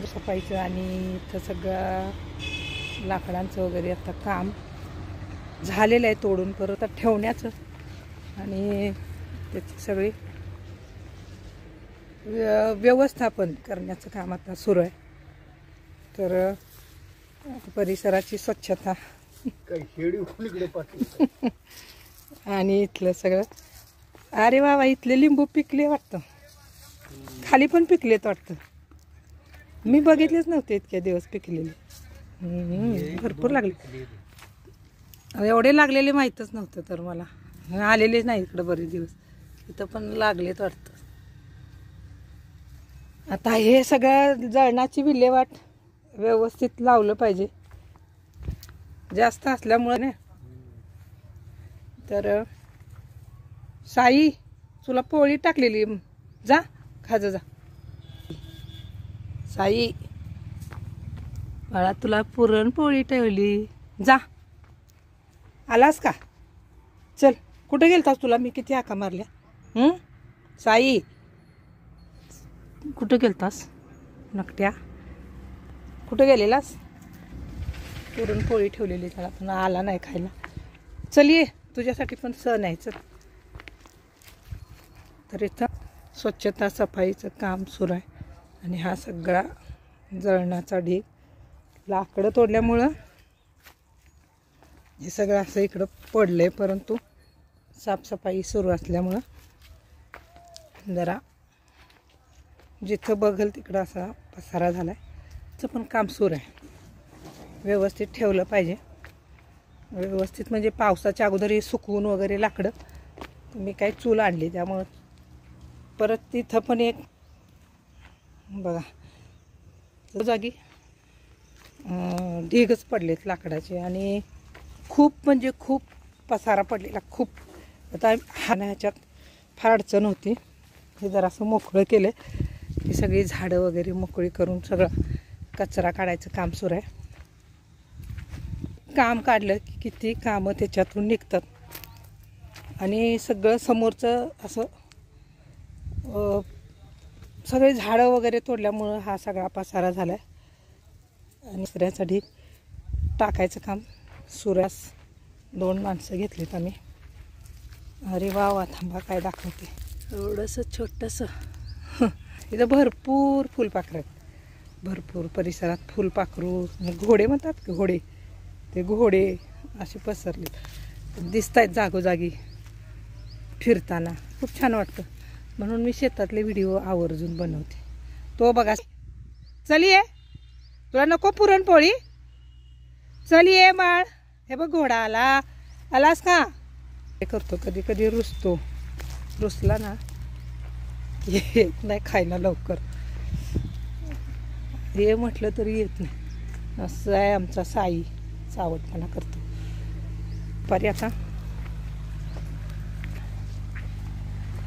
सफाईचं आणि इथं सगळं लाकडांचं वगैरे आता काम झालेलं आहे, तोडून परत ठेवण्याचं आणि त्याची सगळी व्यवस्थापन करण्याचं काम आता सुरू आहे. तर परिसराची स्वच्छता आणि इथलं सगळं. अरे वा, इथले लिंबू पिकले वाटतं, खाली पण पिकलेत वाटतं. मी बघितलेच नव्हते इतक्या दिवस पिकलेले. भरपूर लागले, एवढे लागलेले माहीतच नव्हतं. तर मला आलेलेच नाही इकडं बरेच दिवस. इथं पण लागलेत वाटतं. आता हे सगळं जळणाची विल्हेवाट व्यवस्थित लावलं पाहिजे, जास्त असल्यामुळे ना. तर साई, तुला पोळी टाकलेली, जा खाजा जा. साई बाळा, तुला पुरणपोळी ठेवली, जा. आलास का? चल, कुठे गेलतास? तुला मी किती हाका मारल्या. साई, कुठं गेलतास नकट्या? कुठं गेलेलास? पुरणपोळी ठेवलेली त्याला, पण आला नाही खायला. चल ये, तुझ्यासाठी पण सण आहे. चल. तर इथं स्वच्छता सफाईचं काम सुरू आहे आणि हा सगळा जळणाचा ढीग, लाकडं तोडल्यामुळं हे सगळं असं इकडं पडलंय. परंतु साफसफाई सुरू असल्यामुळं जरा जिथं बघल तिकडं असा पसारा झालाय. त्याचं पण काम सुरू आहे. व्यवस्थित ठेवलं पाहिजे. व्यवस्थित म्हणजे पावसाच्या अगोदर हे सुकवून वगैरे लाकडं. मी काही चूल आणली त्यामुळं परत तिथं पण एक बघा जागी ढीगच पडलेत लाकडाचे आणि खूप म्हणजे खूप पसारा पडलेला, खूप. आता ह्याच्यात फार अडचण होती. हे जरासं मोकळं केलं, ही सगळी झाडं वगैरे मोकळी करून सगळं कचरा काढायचं काम सुरू आहे. काम काढलं की किती कामं त्याच्यातून निघतात आणि सगळं समोरचं असं सगळे झाडं वगैरे तोडल्यामुळं हा सगळा पसारा झाला आहे. आणि दुसऱ्याचा ढीग टाकायचं काम सुरास 2 माणसं घेतलीत आम्ही. अरे वा वा, थांबा काय दाखवते. एवढंसं छोटंसं इथं भरपूर फुलपाखरं आहेत. भरपूर परिसरात फुलपाखरू, घोडे म्हणतात, घोडे, ते घोडे असे पसरलेत, दिसत आहेत जागोजागी फिरताना. खूप छान वाटतं, म्हणून मी शेतातले व्हिडिओ आवर्जून बनवते. तो बघा, चल ये, तुला नको पुरणपोळी? चल ये बाळ. हे बघ, घोडा आला. आलास का? हे करतो, कधी कधी रुसला ना येत नाही खायला लवकर. हे म्हटलं तरी येत नाही. असं आहे आमचा साई, चावटपणा करतो. परी आता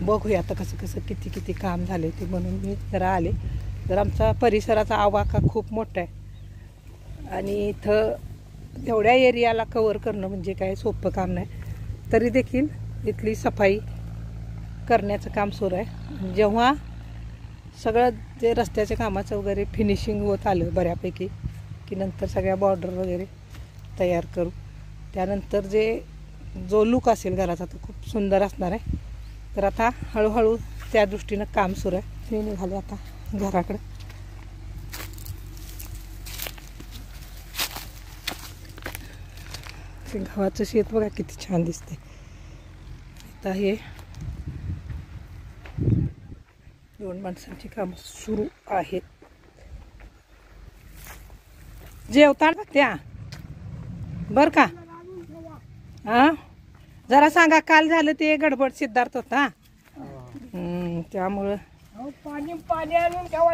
बघूया आता कसं कसं किती किती काम झाले ते, म्हणून मी जरा आले. तर आमचा परिसराचा आवाका खूप मोठा आहे आणि इथं एवढ्या एरियाला कवर करणं म्हणजे काय सोपं काम नाही. तरी देखील इथली सफाई करण्याचं काम सुरू आहे. जेव्हा सगळं जे रस्त्याच्या कामाचं वगैरे फिनिशिंग होत आलं बऱ्यापैकी की नंतर सगळ्या बॉर्डर वगैरे तयार करू, त्यानंतर जो लुक असेल घराचा तो खूप सुंदर असणार आहे. तर आता हळूहळू त्या दृष्टीनं काम सुरू आहे. मी निघाले आता घराकडे. ते गव्हाचं शेत बघा किती छान दिसते. आता हे 2 माणसांची कामं सुरू आहेत. जेवताना त्या बर का? हां, जरा सांगा. काल झालं ते गडबड, सिद्धार्थ होता त्यामुळं. पाणी आणून ठेवा.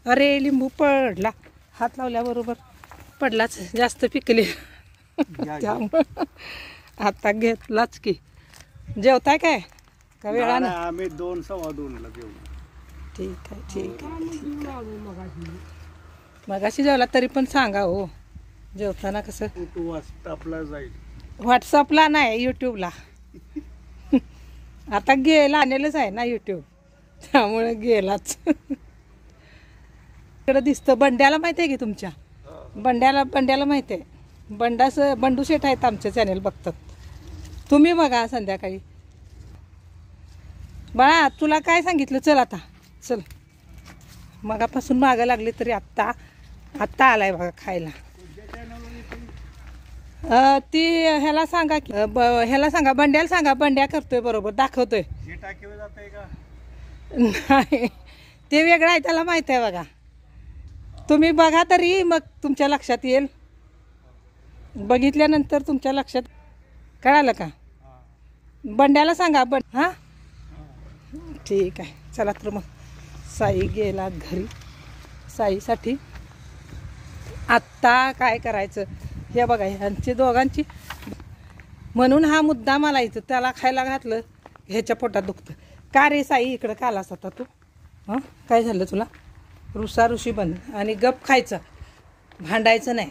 अरे लिंबू पडला, हात लावल्याबरोबर पडलाच, जास्त पिकले त्यामुळं आता घेतलाच की. जेवताय काय का वेळानं? आम्ही 2 सव्वा 2 ला जेवू. ठीक आहे, ठीक आहे, ठीक आहे. मगाशी जेवला तरी पण सांगा हो. जेवताना कसं व्हॉट्सअपला जाईल. व्हॉट्सअपला नाही, यूट्यूबला. आता गेला, आणलेलंच आहे ना यूट्यूब, त्यामुळे गेलाच. इकडं दिसतं बंड्याला माहिती आहे की तुमच्या बंड्याला माहिती आहे बंडू शेठ आहेत आमचं चॅनेल बघतात तुम्ही बघा संध्याकाळी. बाळा तुला काय सांगितलं चल आता चल मगापासून मागं लागली तरी आत्ता आलाय बघा खायला. ती ह्याला सांगा की ह्याला सांगा बंड्याला सांगा बंड्या करतोय बरोबर दाखवतोय. नाही ते वेगळं आहे त्याला माहिती आहे बघा. तुम्ही बघा तरी मग तुमच्या लक्षात येईल. बघितल्यानंतर तुमच्या लक्षात कळालं का. बंड्याला सांगा हां ठीक आहे. चला तर मग साई गेला घरी. साईसाठी आत्ता काय करायचं हे बघा ह्यांची दोघांची म्हणून हा मुद्दा मला इथं त्याला खायला घातलं ह्याच्या पोटात दुखतं. का रे साई इकडं का आलास आता तू हां काय झालं तुला. रुसारुशी बंद आणि गप खायचं भांडायचं नाही.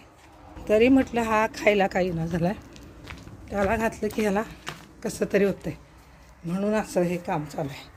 तरी म्हटलं हा खायला काही ना झाला त्याला घातलं की ह्याला कसं तरी होतंय म्हणून असं हे काम चालू आहे.